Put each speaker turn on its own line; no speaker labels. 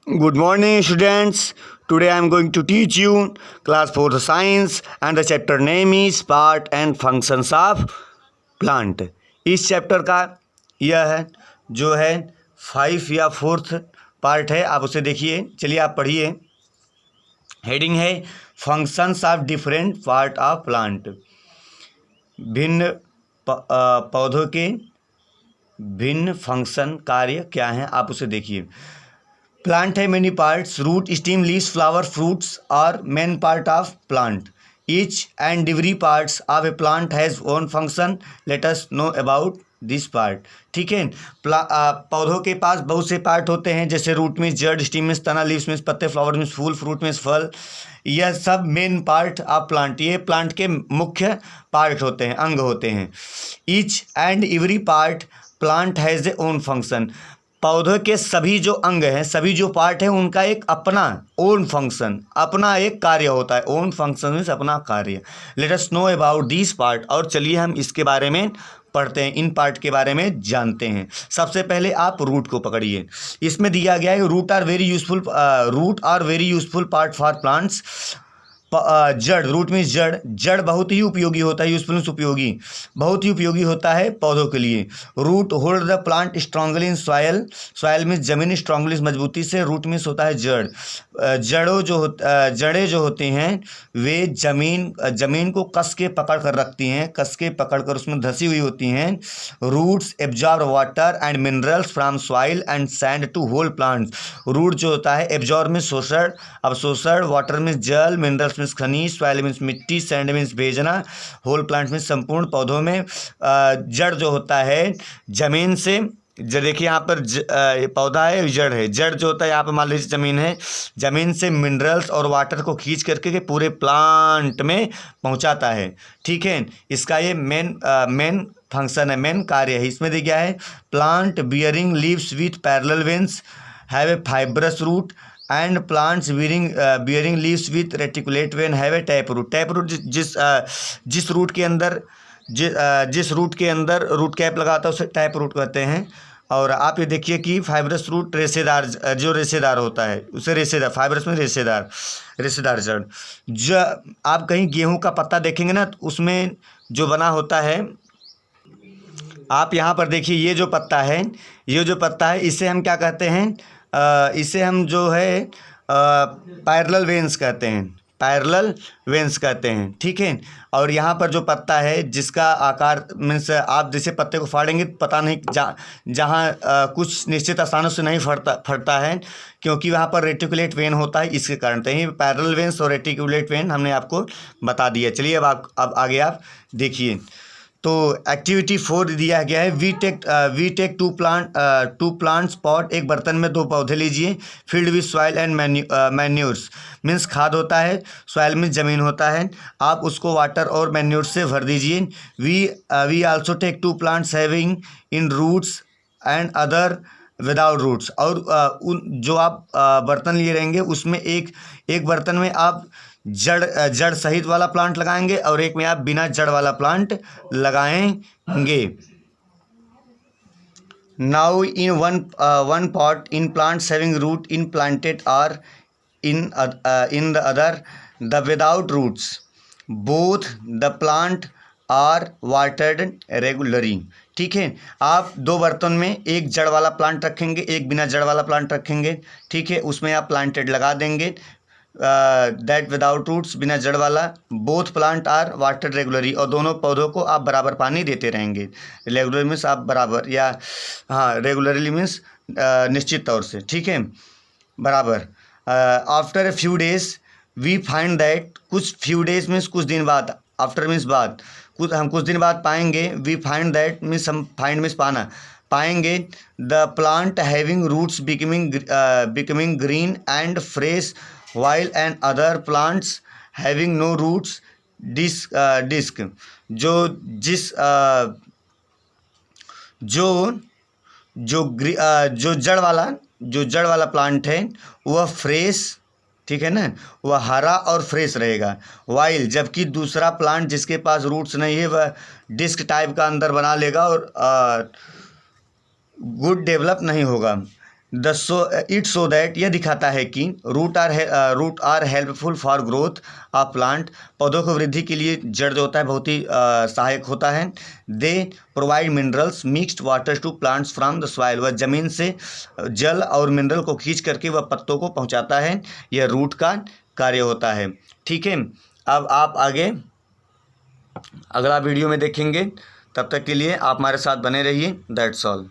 Good morning, students. Today I am going to teach you class 4 science and the chapter name is part and functions of plant. इस chapter का यह है जो है 5 या 4th part है। आप उसे देखिए। चलिए आप पढ़िए। हेडिंग है functions of different part of plant. भिन्न पौधों के भिन्न फंक्शन कार्य क्या हैं, आप उसे देखिए। Plant have many parts: root, stem, leaves, flower, fruits are main part of plant. Each and every parts of a plant has own function. Let us know about this part. ठीक है। पौधों के पास बहुत से पार्ट होते हैं, जैसे root में जड़, स्टीम में तना, लीव्स में पत्ते, फ्लावर में फूल, फ्रूट में फल। यह सब मेन पार्ट ऑफ प्लांट, ये प्लांट के मुख्य पार्ट होते हैं, अंग होते हैं। Each and every part plant has a own function. पौधों के सभी जो अंग हैं, सभी जो पार्ट हैं, उनका एक अपना ओन फंक्शन, अपना एक कार्य होता है। ओन फंक्शन मीन्स अपना कार्य। Let us know about this part. और चलिए हम इसके बारे में पढ़ते हैं, इन पार्ट के बारे में जानते हैं। सबसे पहले आप रूट को पकड़िए। इसमें दिया गया है root are very useful part for plants. जड़, रूट में जड़ बहुत ही उपयोगी होता है। यूजफुल उपयोगी, बहुत ही उपयोगी होता है पौधों के लिए। Root hold the plant strongly in soil में जमीन स्ट्रांगली मजबूती से। रूट मीन्स होता है जड़। जड़ें जो होती हैं वे जमीन को कस के पकड़ कर रखती हैं, कस के पकड़ कर उसमें धसी हुई होती हैं। Roots absorb water and minerals from soil and sand to whole plants. Root जो होता है एब्जॉर्ब में शोषण, अवशोषण, वाटर में जल, मिनरल्स मीन्स खनिज, सॉइल मीन्स मिट्टी, सैंड मीन्स भेजना, होल प्लांट में संपूर्ण पौधों में। जड़ जो होता है जमीन से, देखिए यहाँ पर पौधा है, जड़ है। जड़ जो होता है यहाँ पर मान लीजिए जमीन है, जमीन से मिनरल्स और वाटर को खींच करके के पूरे प्लांट में पहुँचाता है। ठीक है, इसका ये मेन फंक्शन है, मेन कार्य है। इसमें दिया है plant bearing leaves with parallel veins have a fibrous root and plants bearing leaves with reticulate vein have a tap root. Tap root जिस रूट के अंदर जिस रूट के अंदर रूट कैप लगाता है उसे टैप रूट कहते हैं। और आप ये देखिए कि फाइब्रस रूट रेशेदार, जो रेशेदार होता है उसे रेशेदार, फाइब्रस में रेशेदार जड़। जो आप कहीं गेहूं का पत्ता देखेंगे ना, तो उसमें जो बना होता है, आप यहाँ पर देखिए ये जो पत्ता है, इसे हम क्या कहते हैं, इसे हम जो है पैरेलल वेन्स कहते हैं, पैरेलल वेन्स कहते हैं। ठीक है। और यहाँ पर जो पत्ता है जिसका आकार मीन्स आप जैसे पत्ते को फाड़ेंगे पता नहीं जहाँ कुछ निश्चित स्थानों से नहीं फटता है, क्योंकि वहाँ पर रेटिकुलेट वेन होता है, इसके कारण। तो यही पैरेलल वेन्स और रेटिकुलेट वेन हमने आपको बता दिया। चलिए अब आगे आप देखिए। तो एक्टिविटी 4 दिया गया है we take two plants pot. एक बर्तन में 2 पौधे लीजिए। Filled with soil and manures means खाद होता है, सॉइल मीन्स जमीन होता है। आप उसको वाटर और मैन्योर से भर दीजिए। We also take 2 plants having in roots and other without roots. और जो आप बर्तन लिए रहेंगे उसमें एक बर्तन में आप जड़ सहित वाला प्लांट लगाएंगे और एक में आप बिना जड़ वाला प्लांट लगाएंगे। Now in one pot in plants having root in planted are in the other the without roots both the plant are watered regularly. ठीक है, आप 2 बर्तन में एक जड़ वाला प्लांट रखेंगे, एक बिना जड़ वाला प्लांट रखेंगे। ठीक है, उसमें आप प्लांटेड लगा देंगे, दैट विदाउट रूट्स बिना जड़ वाला। Both plant are watered regularly, और दोनों पौधों को आप बराबर पानी देते रहेंगे। रेगुलर मीन्स आप बराबर, या हाँ रेगुलरली मीन्स निश्चित तौर से। ठीक है, बराबर। After a few days we find that, कुछ फ्यू डेज मीन्स कुछ दिन बाद, आफ्टर मीन्स बाद, हम कुछ दिन बाद पाएंगे। वी फाइंड दैट मीन्स हम फाइंड मीन्स पाना, पाएंगे the plant having roots becoming green and fresh while and other plants having no roots disc। जो जड़ वाला प्लांट है वह फ्रेश, ठीक है ना, वह हरा और फ्रेश रहेगा। वाइल, जबकि दूसरा प्लांट जिसके पास रूट्स नहीं है वह डिस्क टाइप का अंदर बना लेगा और गुड डेवलप नहीं होगा। इट शो दैट, यह दिखाता है कि root are helpful for growth of plant, पौधों को वृद्धि के लिए जड़ जो होता है बहुत ही सहायक होता है। They provide minerals mixed water to plants from the soil, वह ज़मीन से जल और मिनरल को खींच करके वह पत्तों को पहुंचाता है, यह रूट का कार्य होता है। ठीक है, अब आप आगे अगला वीडियो में देखेंगे, तब तक के लिए आप हमारे साथ बने रहिए। That's all.